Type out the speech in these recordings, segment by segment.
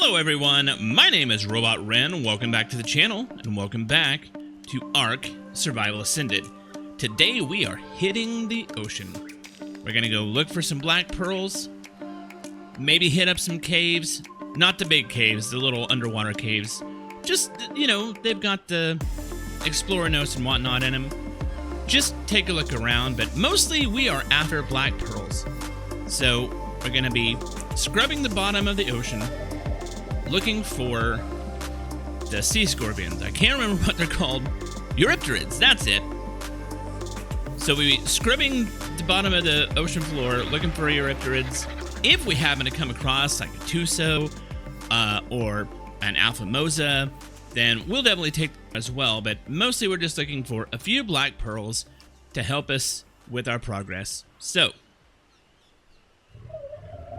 Hello everyone, my name is Robot Ren, welcome back to the channel, and welcome back to Ark Survival Ascended. Today we are hitting the ocean. We're gonna go look for some black pearls, maybe hit up some caves, not the big caves, the little underwater caves. Just, you know, they've got the explorer notes and whatnot in them. Just take a look around, but mostly we are after black pearls. So we're gonna be scrubbing the bottom of the ocean, looking for the sea scorpions. I can't remember what they're called. Eurypterids, that's it. So we'll be scrubbing the bottom of the ocean floor, looking for Eurypterids. If we happen to come across like a Tuso or an Alpha Mosa, then we'll definitely take them as well. But mostly we're just looking for a few black pearls to help us with our progress. So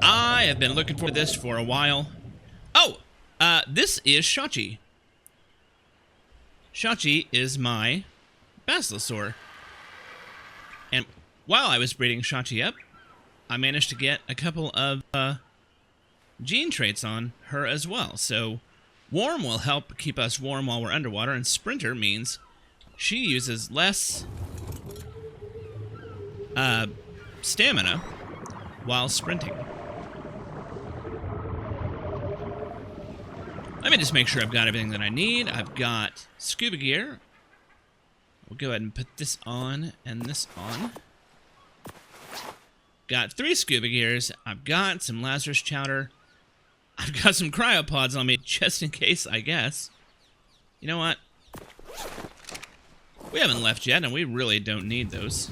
I have been looking for this for a while. Oh, this is Shachi. Shachi is my Basilosaur. And while I was breeding Shachi up, I managed to get a couple of gene traits on her as well. So warm will help keep us warm while we're underwater, and sprinter means she uses less stamina while sprinting. Let me just make sure I've got everything that I need. I've got scuba gear. We'll go ahead and put this on and this on. Got 3 scuba gears. I've got some Lazarus chowder. I've got some cryopods on me just in case, I guess. You know what? We haven't left yet, and we really don't need those.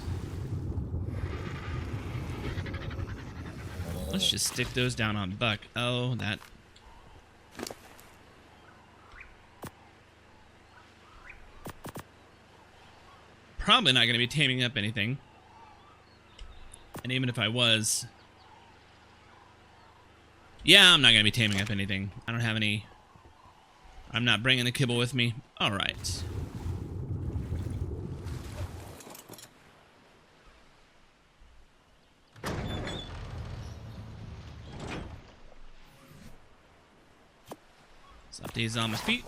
Let's just stick those down on Buck. Oh, that... Probably not going to be taming up anything. And even if I was... Yeah, I'm not going to be taming up anything. I don't have any... I'm not bringing the kibble with me. Alright. Slap these on my feet.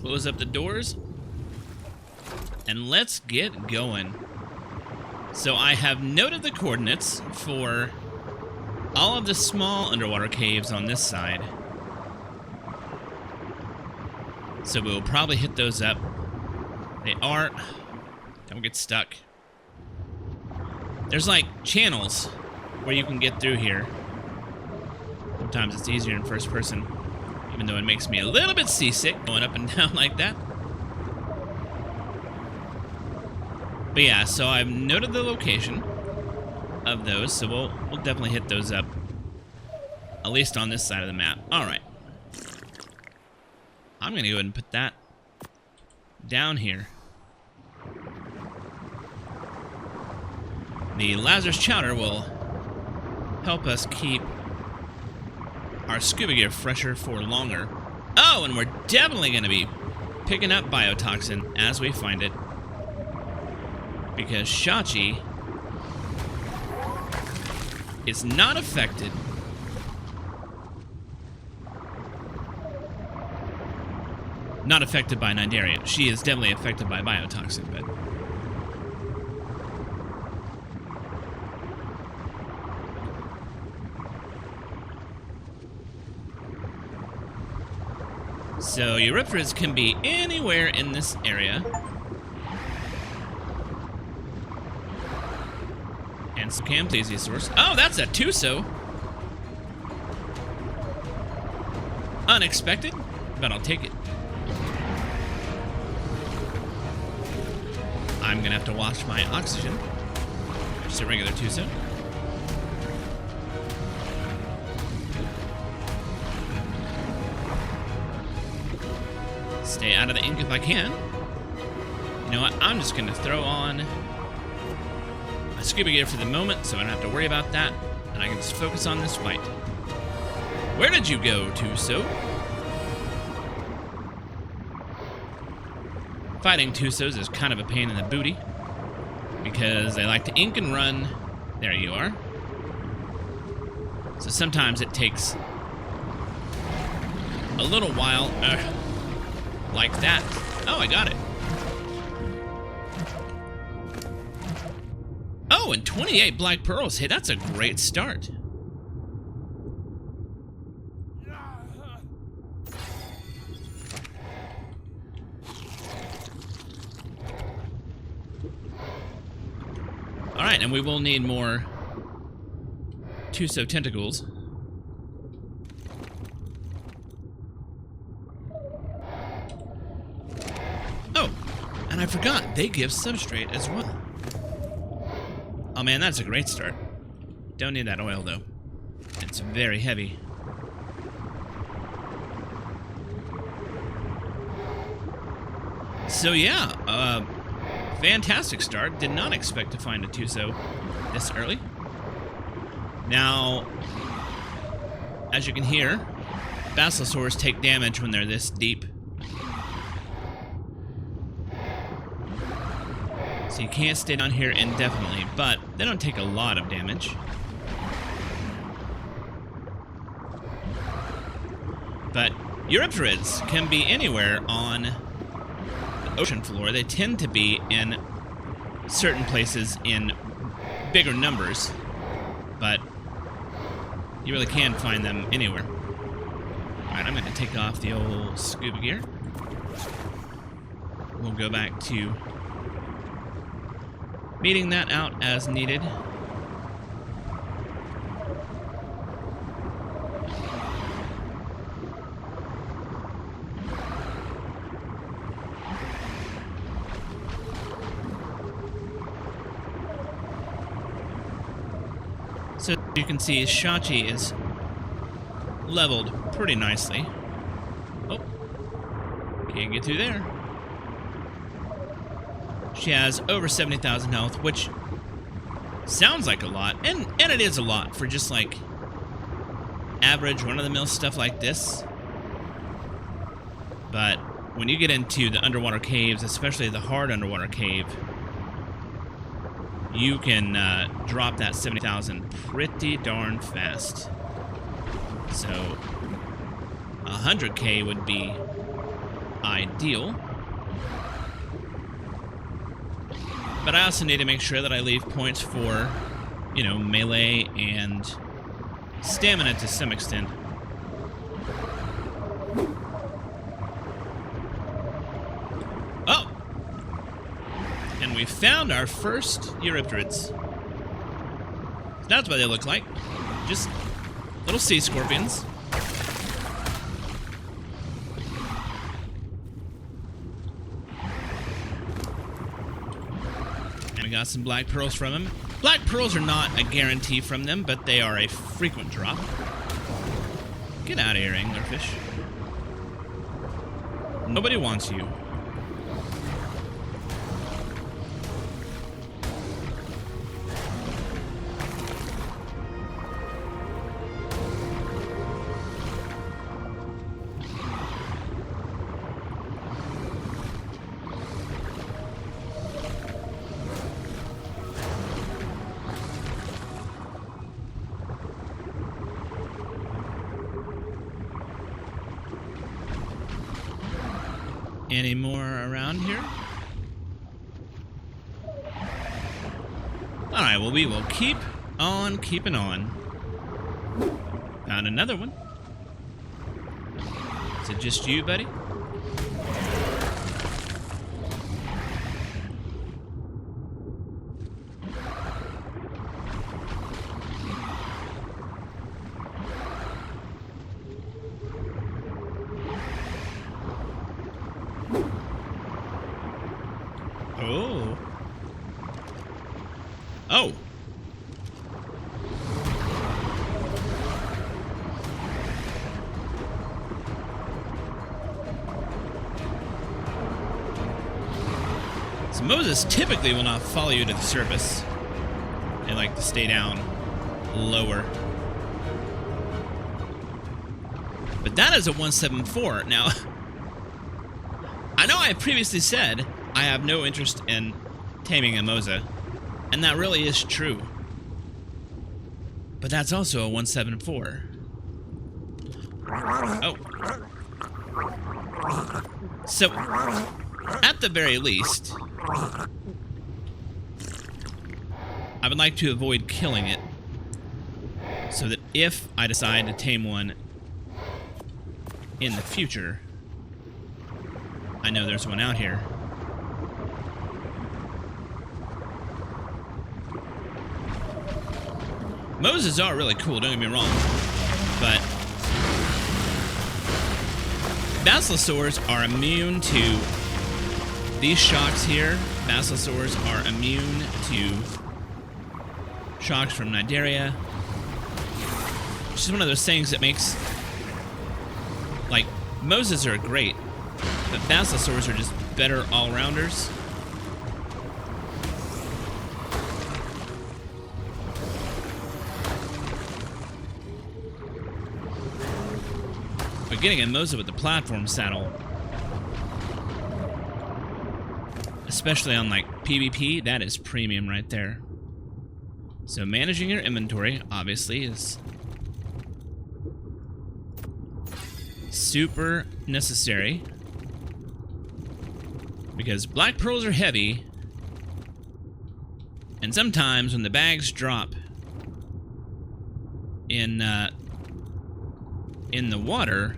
Close up the doors, and let's get going. So I have noted the coordinates for all of the small underwater caves on this side. So we'll probably hit those up. They are... Don't get stuck. There's like channels where you can get through here. Sometimes it's easier in first person. Even though it makes me a little bit seasick going up and down like that. But yeah, so I've noted the location of those, so we'll definitely hit those up. At least on this side of the map. Alright. I'm going to go ahead and put that down here. The Lazarus chowder will help us keep our scuba gear fresher for longer. Oh, and we're definitely going to be picking up biotoxin as we find it. Because Shachi is not affected by Nidaria. She is definitely affected by biotoxin, but... So, Eurypterids can be anywhere in this area. And some Camthesiosaurs. Oh, that's a Tuso! Unexpected, but I'll take it. I'm gonna have to wash my oxygen. Just a regular Tuso. Stay out of the ink if I can. You know what? I'm just going to throw on my scuba gear for the moment, so I don't have to worry about that, and I can just focus on this fight. Where did you go, Tuso? Fighting Tusos is kind of a pain in the booty, because they like to ink and run. There you are. So sometimes it takes a little while, like that. Oh, I got it. Oh, and 28 black pearls. Hey, that's a great start. All right, and we will need more Tuso tentacles. Oh, and I forgot, they give substrate as well. Oh man, that's a great start. Don't need that oil though. It's very heavy. So yeah, fantastic start. Did not expect to find a Tuso this early. Now, as you can hear, Basilosaurs take damage when they're this deep. So you can't stay down here indefinitely, but they don't take a lot of damage. But Eurypterids can be anywhere on the ocean floor. They tend to be in certain places in bigger numbers, but you really can find them anywhere. Alright, I'm going to take off the old scuba gear. We'll go back to meeting that out as needed. So you can see Shachi is leveled pretty nicely. Oh, can't get through there. She has over 70,000 health, which sounds like a lot, and it is a lot for just like average run-of-the-mill stuff like this. But when you get into the underwater caves, especially the hard underwater cave, you can drop that 70,000 pretty darn fast. So 100k would be ideal. But I also need to make sure that I leave points for, you know, melee and stamina to some extent. Oh! And we found our first Eurypterids. That's what they look like. Just little sea scorpions. We got some black pearls from them. Black pearls are not a guarantee from them, but they are a frequent drop. Get out of here, anglerfish. Nobody wants you. Any more around here? Alright, well, we will keep on keeping on. Found another one. Is it just you, buddy? Oh. Oh. So Moses typically will not follow you to the surface. They like to stay down lower. But that is a 174. Now, I know I previously said I have no interest in taming a Mosa, and that really is true. But that's also a 174. Oh. So, at the very least, I would like to avoid killing it, so that if I decide to tame one in the future, I know there's one out here. Moses are really cool, don't get me wrong, but Basilosaurs are immune to these shocks here. Basilosaurs are immune to shocks from Nidaria, which is one of those things that makes, like, Moses are great, but Basilosaurs are just better all-rounders. But getting a Mosa with the platform saddle, especially on, like, PvP, that is premium right there. So managing your inventory, obviously, is super necessary, because black pearls are heavy, and sometimes when the bags drop in the water,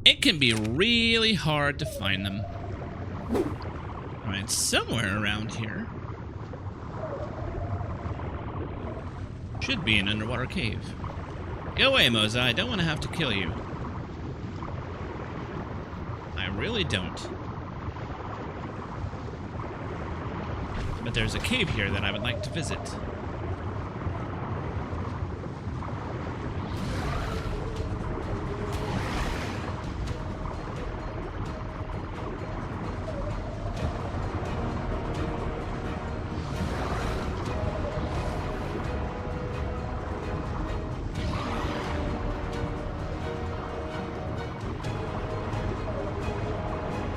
it can be really hard to find them. Alright, somewhere around here should be an underwater cave. Go away, Mosa. I don't want to have to kill you. I really don't. But there's a cave here that I would like to visit.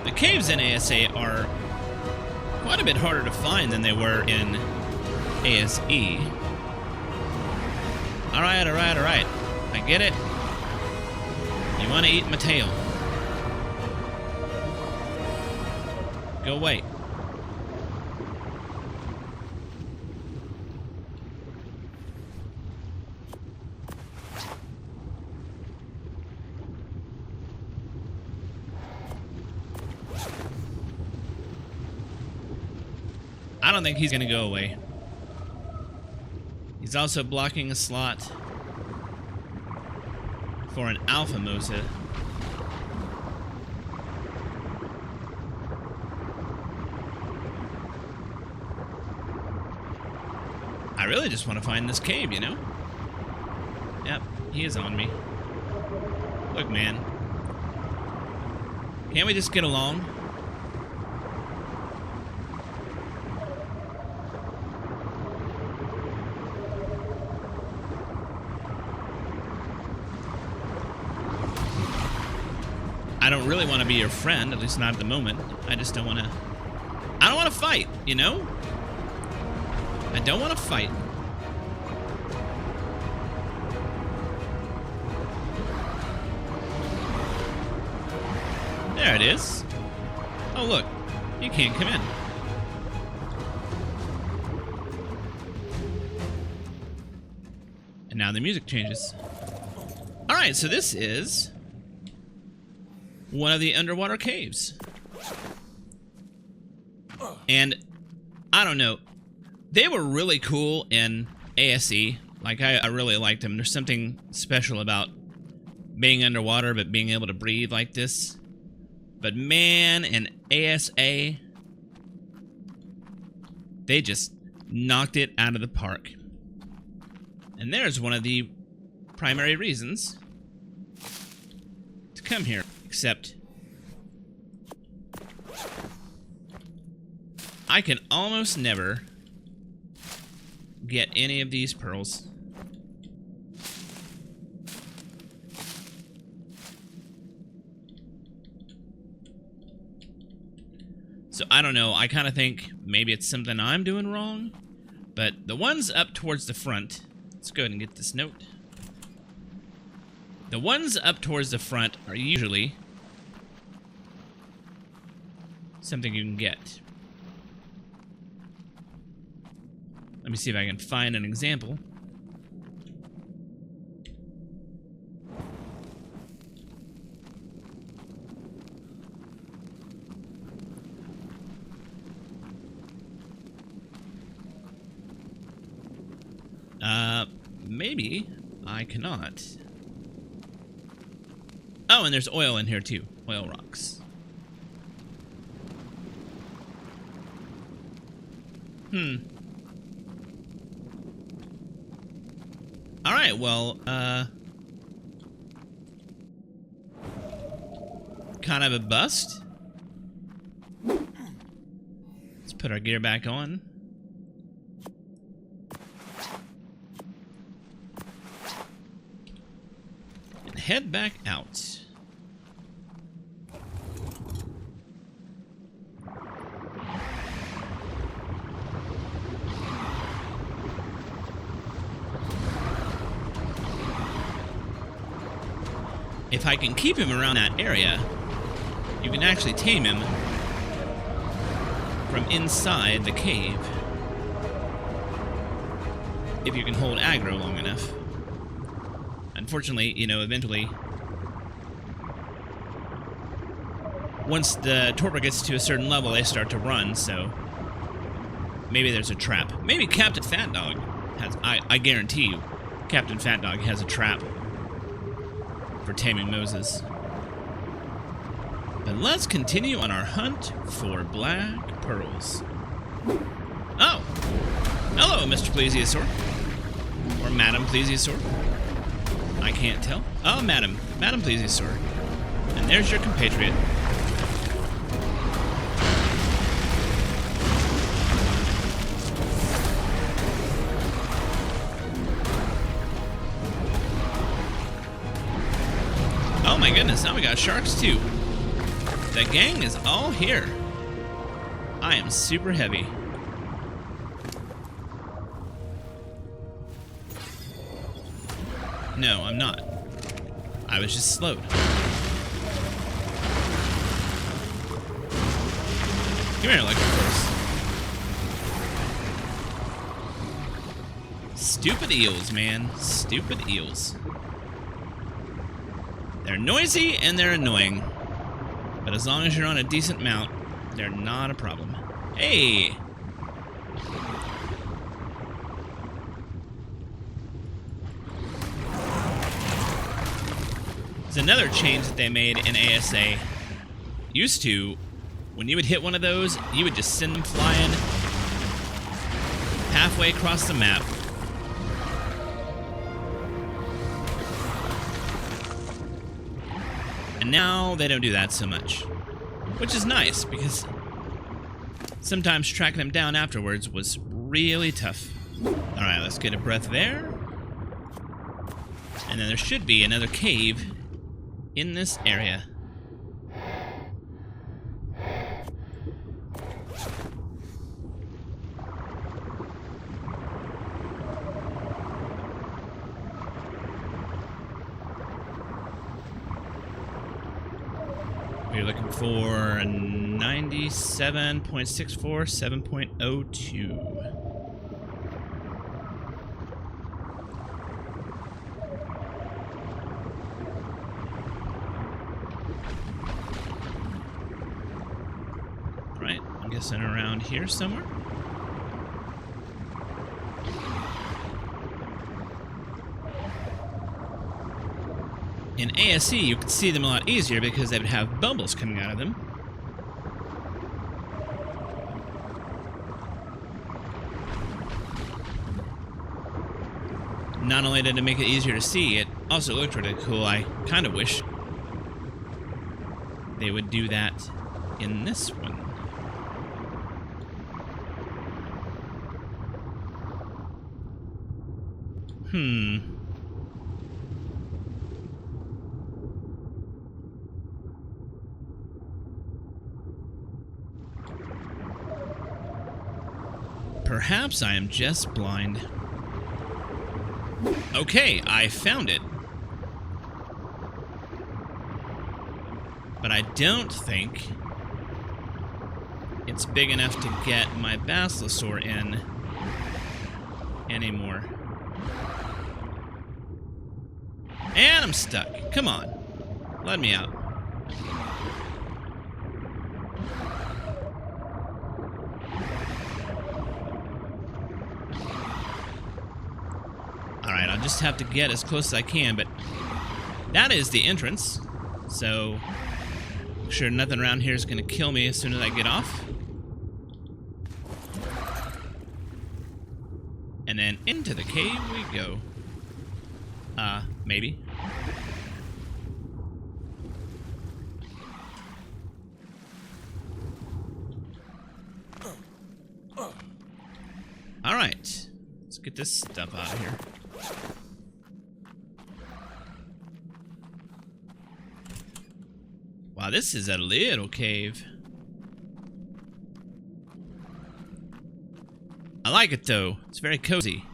The caves in ASA are quite a bit harder to find than they were in ASE. Alright. I get it. You want to eat my tail. Go away. I don't think he's gonna go away. He's also blocking a slot for an Alpha Mosa. I really just want to find this cave, you know? Yep, he is on me. Look, man. Can't we just get along? I don't really want to be your friend, at least not at the moment. I just don't want to... I don't want to fight, you know? I don't want to fight. There it is. Oh, look. You can't come in. And now the music changes. Alright, so this is one of the underwater caves. And I don't know, they were really cool in ASE. Like, I really liked them. There's something special about being underwater but being able to breathe like this. But man, in ASA, they just knocked it out of the park. And there's one of the primary reasons to come here. Except I can almost never get any of these pearls. So I don't know, I kind of think maybe it's something I'm doing wrong, But the ones up towards the front, let's go ahead and get this note. The ones up towards the front are usually something you can get. Let me see if I can find an example. Maybe I cannot. Oh, and there's oil in here too. Oil rocks. Alright, well, kind of a bust. Let's put our gear back on. And head back out. If I can keep him around that area, you can actually tame him from inside the cave. If you can hold aggro long enough. Unfortunately, you know, eventually, once the torpor gets to a certain level, they start to run, so maybe there's a trap. Maybe Captain Fat Dog has, I guarantee you, Captain Fat Dog has a trap for taming Moses. But let's continue on our hunt for black pearls. Oh! Hello, Mr. Plesiosaur. Or Madam Plesiosaur. I can't tell. Oh, Madam Plesiosaur. And there's your compatriot. Oh my goodness, now we got sharks too. The gang is all here. I am super heavy. No, I'm not. I was just slowed. Come here, Electroforce. Stupid eels, man. Stupid eels. They're noisy and they're annoying. But as long as you're on a decent mount, they're not a problem. Hey! There's another change that they made in ASA. Used to, when you would hit one of those, you would just send them flying halfway across the map. And now they don't do that so much. Which is nice, because sometimes tracking them down afterwards was really tough. Alright, let's get a breath there. And then there should be another cave in this area. We're looking for a 97.64, 7.02. Right, I'm guessing around here somewhere. In ASE, you could see them a lot easier because they would have bubbles coming out of them. Not only did it make it easier to see, it also looked really cool. I kind of wish they would do that in this one. perhaps I am just blind. Okay, I found it. But I don't think it's big enough to get my basilosaur in anymore. And I'm stuck. Come on. Let me out. Alright, I'll just have to get as close as I can, but that is the entrance. So, I'm sure nothing around here is going to kill me as soon as I get off. And then into the cave we go. Maybe. Alright. Let's get this stuff out of here. Wow, this is a little cave. I like it though. It's very cozy.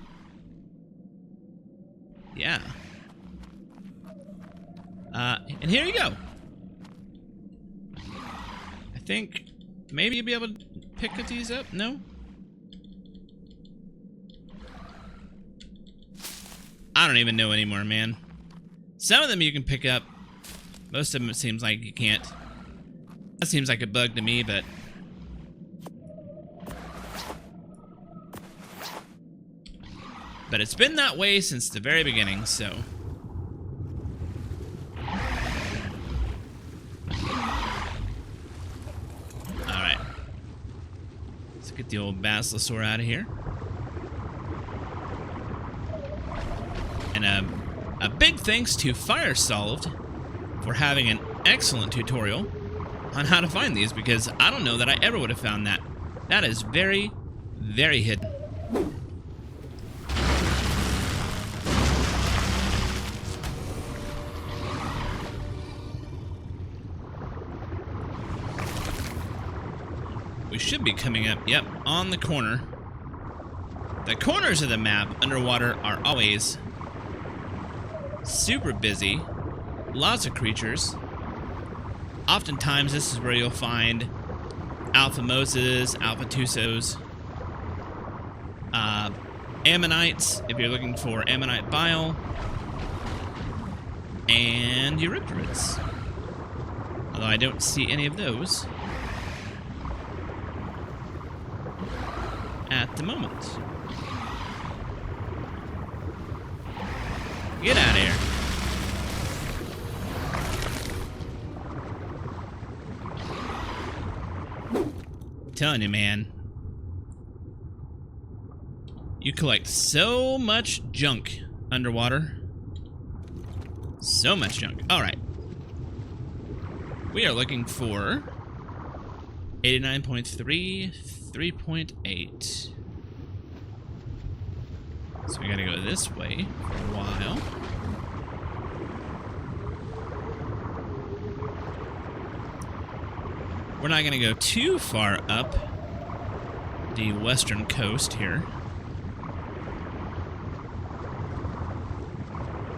Yeah. And here you go. I think maybe you'll be able to pick these up? No? I don't even know anymore, man. Some of them you can pick up. Most of them it seems like you can't. That seems like a bug to me, but... But it's been that way since the very beginning, so... Alright. Let's get the old basilosaur out of here. And a big thanks to Firesolved for having an excellent tutorial on how to find these, because I don't know that I ever would have found that. That is very, very hidden. We should be coming up, yep, on the corner. The corners of the map underwater are always super busy. Lots of creatures. Oftentimes this is where you'll find alpha moses, alpha tusos, ammonites, if you're looking for ammonite bile, and eurypterids. Although I don't see any of those at the moment. Get out of here. I'm telling you, man. You collect so much junk underwater. So much junk. Alright. We are looking for 89.3, 3.8. So we gotta go this way for a while. We're not gonna go too far up the western coast here,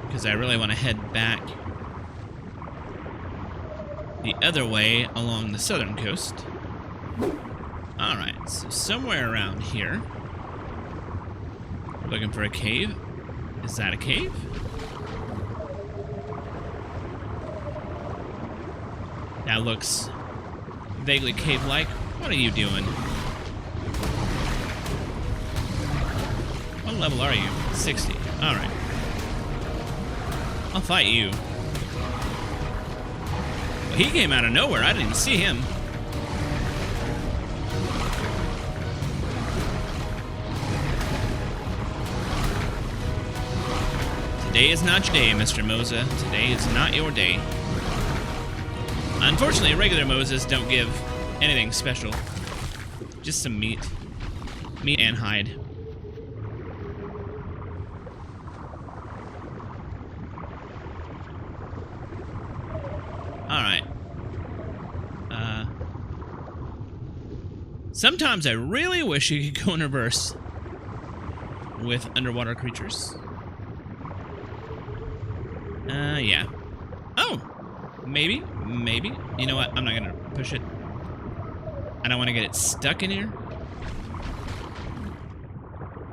because I really want to head back the other way along the southern coast. Alright, so somewhere around here. We're looking for a cave. Is that a cave? That looks vaguely cave-like. What are you doing? What level are you? 60. Alright. I'll fight you. Well, he came out of nowhere. I didn't even see him. Today is not your day, Mr. Mosa. Today is not your day. Unfortunately, regular Moses don't give anything special. Just some meat. Meat and hide. Alright. Sometimes I really wish you could go in reverse. with underwater creatures. Yeah. Oh! Maybe. You know what? I'm not gonna push it. I don't want to get it stuck in here.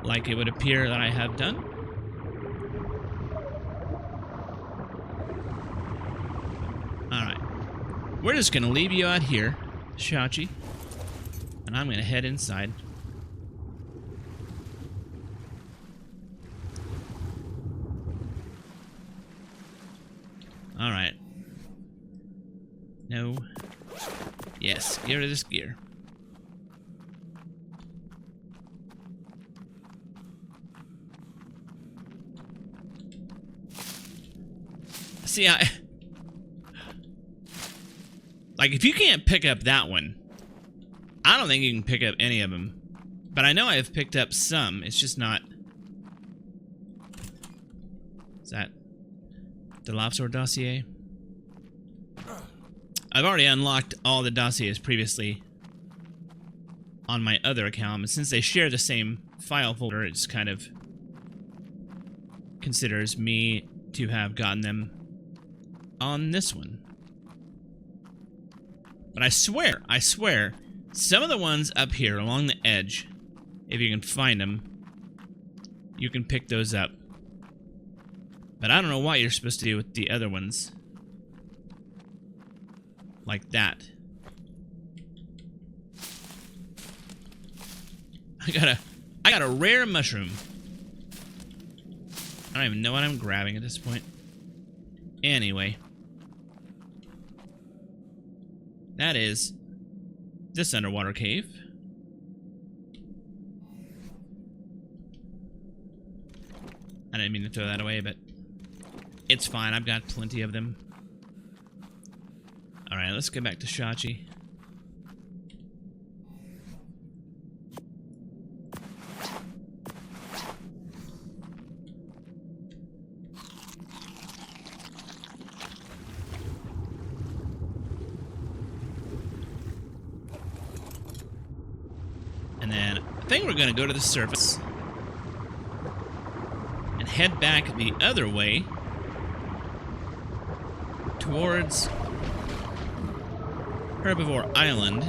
Like it would appear that I have done. Alright. We're just gonna leave you out here, Shachi. And I'm gonna head inside. Alright. No. Yes, get rid of this gear. See, like, if you can't pick up that one, I don't think you can pick up any of them. But I know I've picked up some. It's just not... Is that the Lobster dossier? I've already unlocked all the dossiers previously on my other account, and since they share the same file folder, it just kind of considers me to have gotten them on this one. But I swear, some of the ones up here along the edge, if you can find them, you can pick those up. But I don't know what you're supposed to do with the other ones. Like that. I got a rare mushroom. I don't even know what I'm grabbing at this point. Anyway. That is this underwater cave. I didn't mean to throw that away, but it's fine. I've got plenty of them. Alright, let's get back to Shachi. And then I think we're going to go to the surface and head back the other way towards Herbivore Island.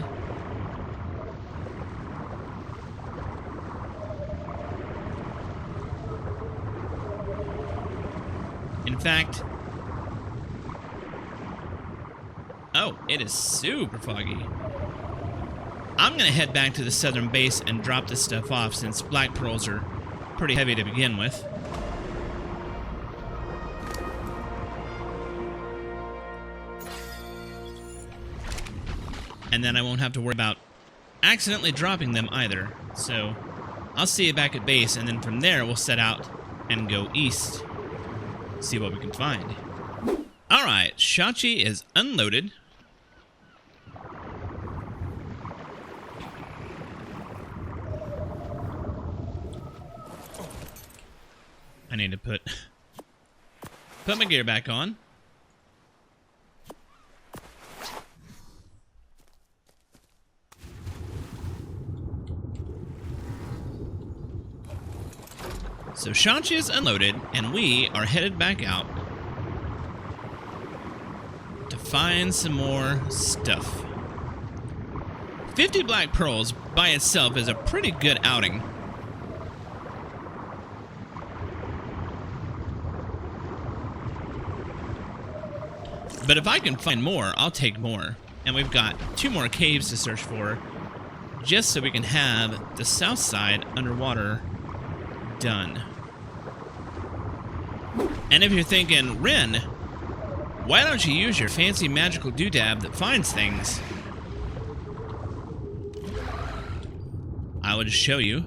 In fact, oh, it is super foggy. I'm gonna head back to the southern base and drop this stuff off since black pearls are pretty heavy to begin with. And then I won't have to worry about accidentally dropping them either. So I'll see you back at base, and then from there we'll set out and go east. See what we can find. Alright, Shachi is unloaded. I need to put my gear back on. So Shachi is unloaded, and we are headed back out to find some more stuff. 50 black pearls by itself is a pretty good outing. But if I can find more, I'll take more. And we've got 2 more caves to search for, just so we can have the south side underwater done. And if you're thinking, Ren, why don't you use your fancy magical doodad that finds things? I will just show you.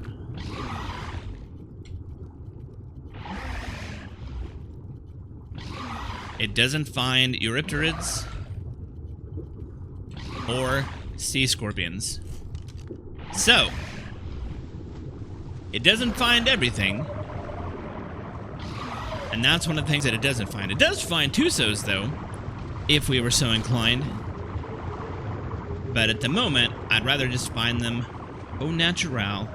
It doesn't find Eurypterids or sea scorpions. So, it doesn't find everything. And that's one of the things that it doesn't find. It does find Tusos, though, if we were so inclined. But at the moment, I'd rather just find them au natural.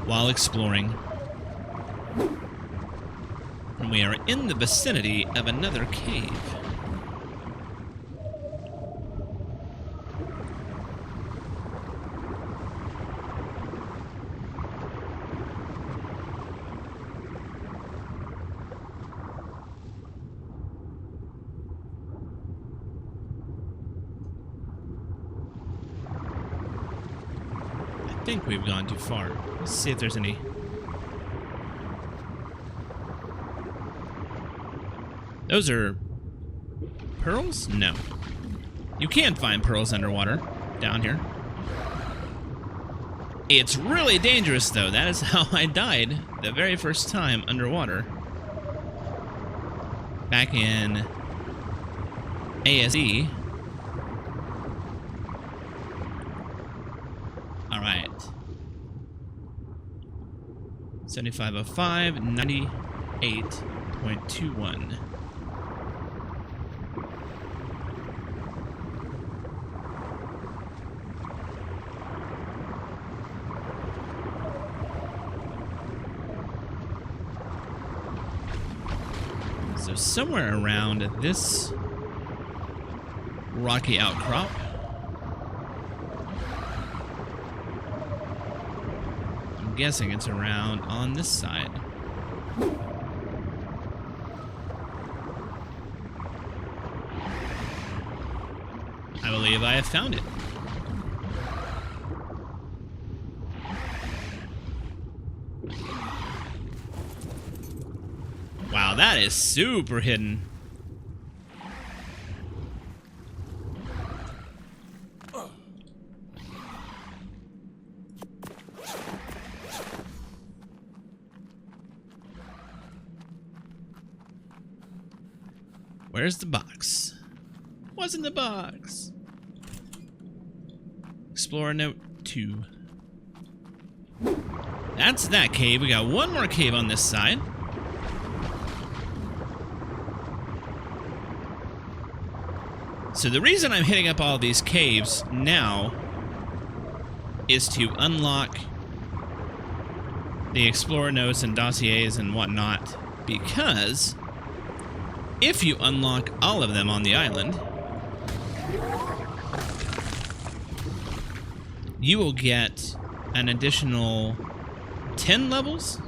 while exploring. And we are in the vicinity of another cave. I think we've gone too far. Let's see if there's any. Those are pearls? No. You can find pearls underwater down here. It's really dangerous, though. That is how I died the very first time underwater. Back in ASE. Alright. 7505, 98.21. So somewhere around this rocky outcrop. I'm guessing it's around on this side. I believe I have found it. Wow, that is super hidden. Where's the box? What's in the box? Explorer note 2. That's that cave. We got one more cave on this side. So the reason I'm hitting up all these caves now is to unlock the Explorer notes and dossiers and whatnot, because if you unlock all of them on the island, you will get an additional 10 levels,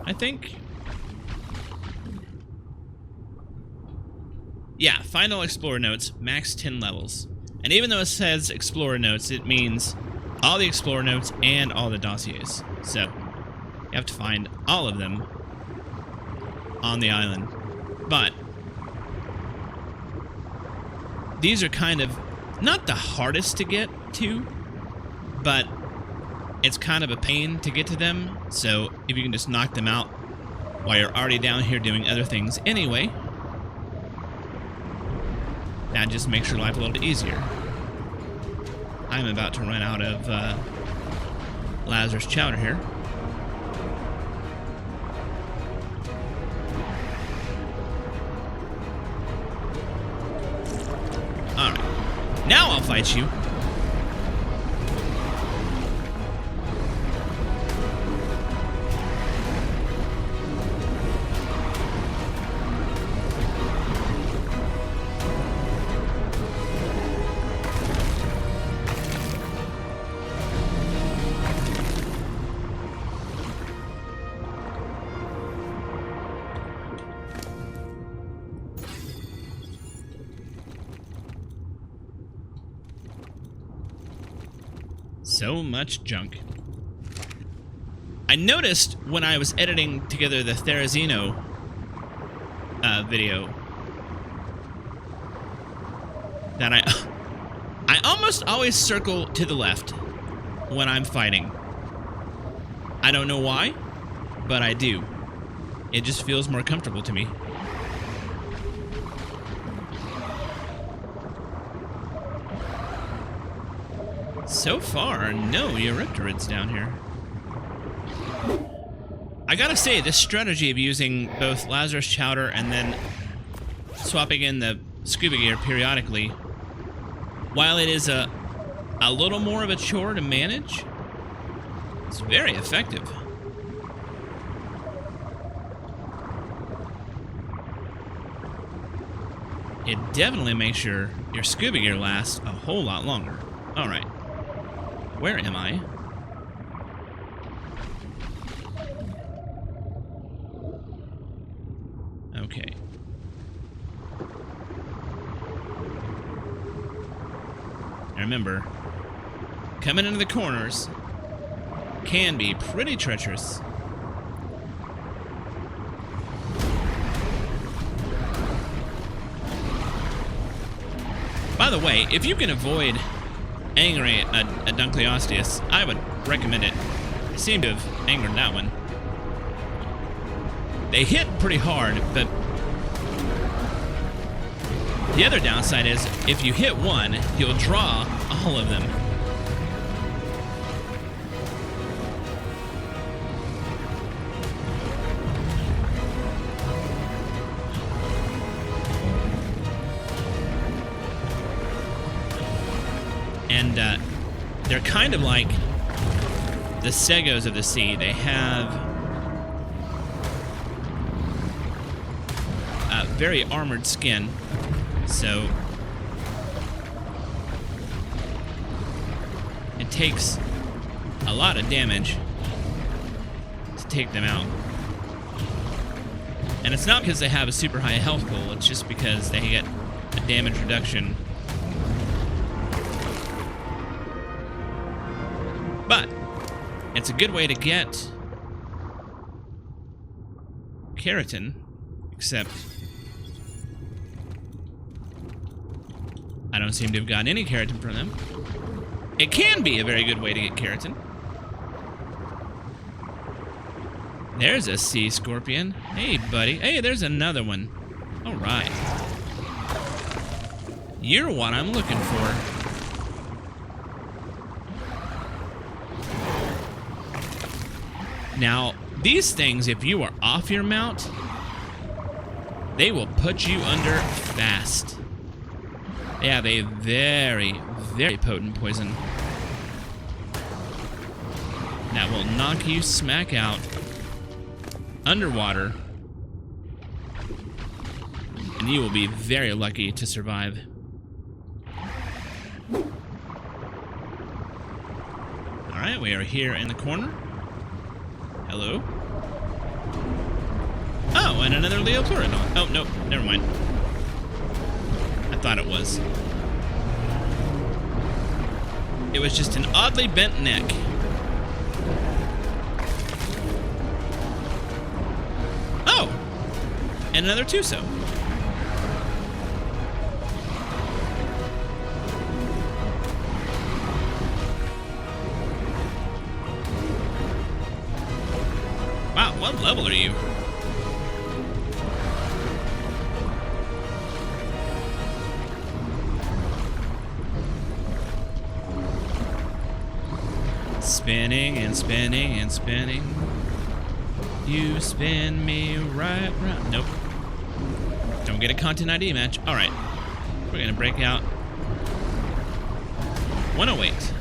I think. Yeah, final Explorer notes, max 10 levels. And even though it says Explorer notes, it means all the Explorer notes and all the dossiers. So, you have to find all of them on the island. But these are kind of not the hardest to get to, but it's kind of a pain to get to them. So if you can just knock them out while you're already down here doing other things anyway, that just makes your life a little bit easier. I'm about to run out of Lazarus chowder here. Alright, now I'll fight you. So much junk. I noticed when I was editing together the Therizino video that I almost always circle to the left when I'm fighting. I don't know why, but I do. It just feels more comfortable to me. So far, no Eurypterids down here. I gotta say, this strategy of using both Lazarus chowder and then swapping in the scuba gear periodically, while it is a little more of a chore to manage, It's very effective. It definitely makes your scuba gear last a whole lot longer. Alright. Where am I? Okay. Now remember, coming into the corners can be pretty treacherous. By the way, if you can avoid angering a Dunkleosteus, I would recommend it. I seem to have angered that one. They hit pretty hard, but the other downside is if you hit one, you'll draw all of them. And they're kind of like the Segos of the sea. They have very armored skin, so it takes a lot of damage to take them out. And it's not because they have a super high health pool, it's just because they get a damage reduction. But it's a good way to get keratin, except I don't seem to have gotten any keratin from them. It can be a very good way to get keratin. There's a sea scorpion. Hey, buddy. Hey, there's another one. All right. You're what I'm looking for. Now, these things, if you are off your mount, they will put you under fast. They have a very, very potent poison that will knock you smack out underwater, and you will be very lucky to survive. Alright, we are here in the corner. Hello? Oh, and another Leopleurodon. Oh, nope, never mind. I thought it was. It was just an oddly bent neck. Oh! And another Tuso. Wow, what level are you? Spinning and spinning and spinning. You spin me right round. Nope. Don't get a content ID match. Alright. We're gonna break out 108.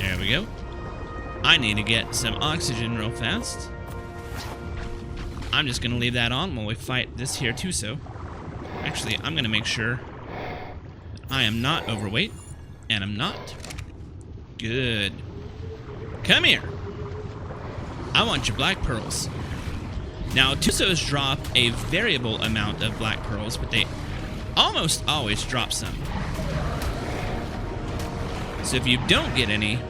There we go. I need to get some oxygen real fast. I'm just gonna leave that on while we fight this here Tuso. Actually, I'm gonna make sure I am not overweight, and I'm not. Good. Come here. I want your black pearls. Now, Tusos drop a variable amount of black pearls, but they almost always drop some. So if you don't get any,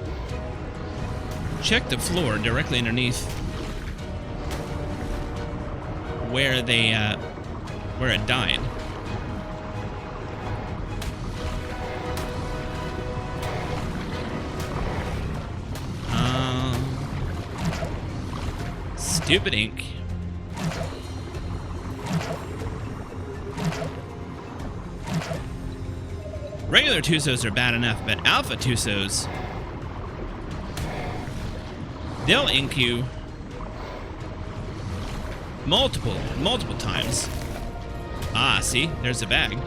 check the floor directly underneath where it died. Stupid ink. Regular Tusos are bad enough, but Alpha Tusos, they'll ink you multiple times. Ah, see? There's a bag.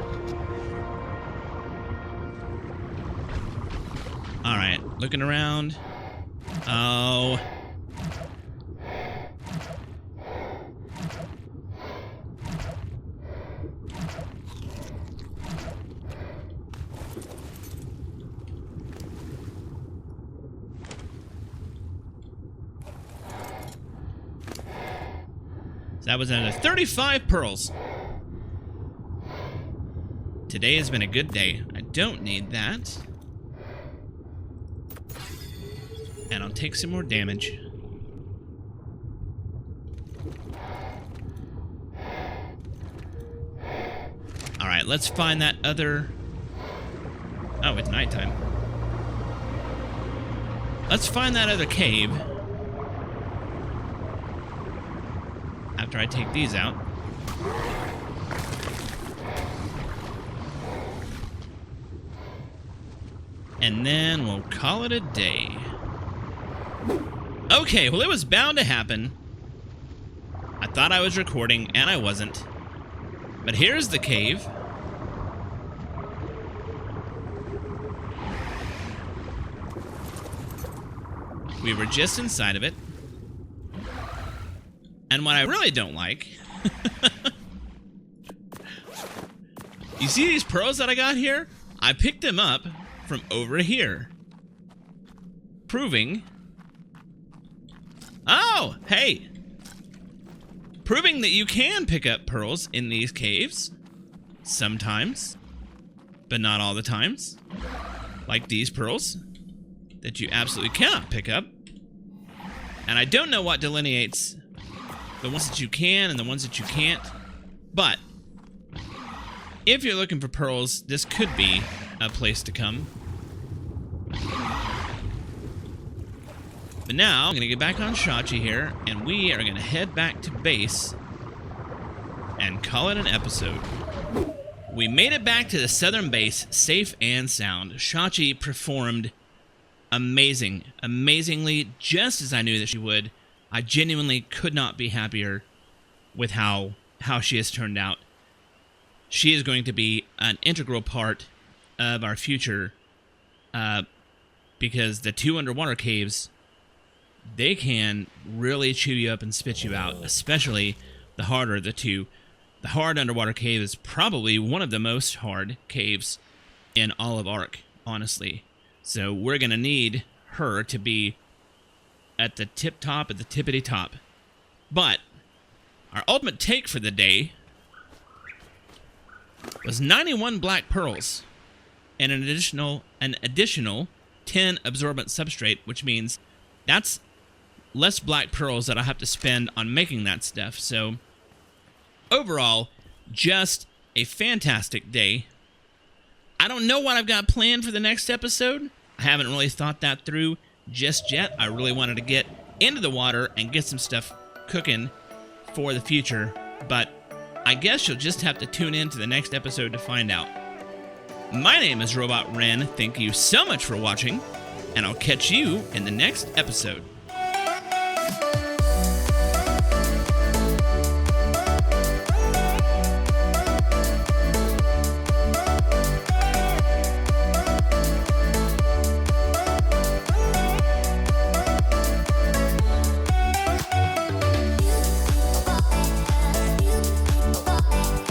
Alright, looking around. Oh. So that was another 35 pearls. Today has been a good day. I don't need that. And I'll take some more damage. Alright, let's find that other... Oh, it's nighttime. Let's find that other cave. After I take these out. And then we'll call it a day. Okay, well, it was bound to happen. I thought I was recording, and I wasn't. But here's the cave. We were just inside of it. And what I really don't like... You see these pearls that I got here? I picked them up from over here. Proving... Oh, hey! Proving that you can pick up pearls in these caves. Sometimes. But not all the times. Like these pearls. That you absolutely cannot pick up. And I don't know what delineates the ones that you can and the ones that you can't. But if you're looking for pearls, this could be a place to come. But now, I'm going to get back on Shachi here, and we are going to head back to base and call it an episode. We made it back to the southern base, safe and sound. Shachi performed amazingly, just as I knew that she would. I genuinely could not be happier with how she has turned out. She is going to be an integral part of our future, because the 2 underwater caves, they can really chew you up and spit you out, especially the harder of the two. The hard underwater cave is probably one of the most hard caves in all of Ark, honestly. So we're going to need her to be at the tip-top, at the tippity-top. But our ultimate take for the day was 91 black pearls and an additional 10 absorbent substrate, which means that's less black pearls that I'll have to spend on making that stuff. So overall, just a fantastic day. I don't know what I've got planned for the next episode. I haven't really thought that through just yet. I really wanted to get into the water and get some stuff cooking for the future, but I guess you'll just have to tune in to the next episode to find out. My name is Robot Ren. Thank you so much for watching, and I'll catch you in the next episode.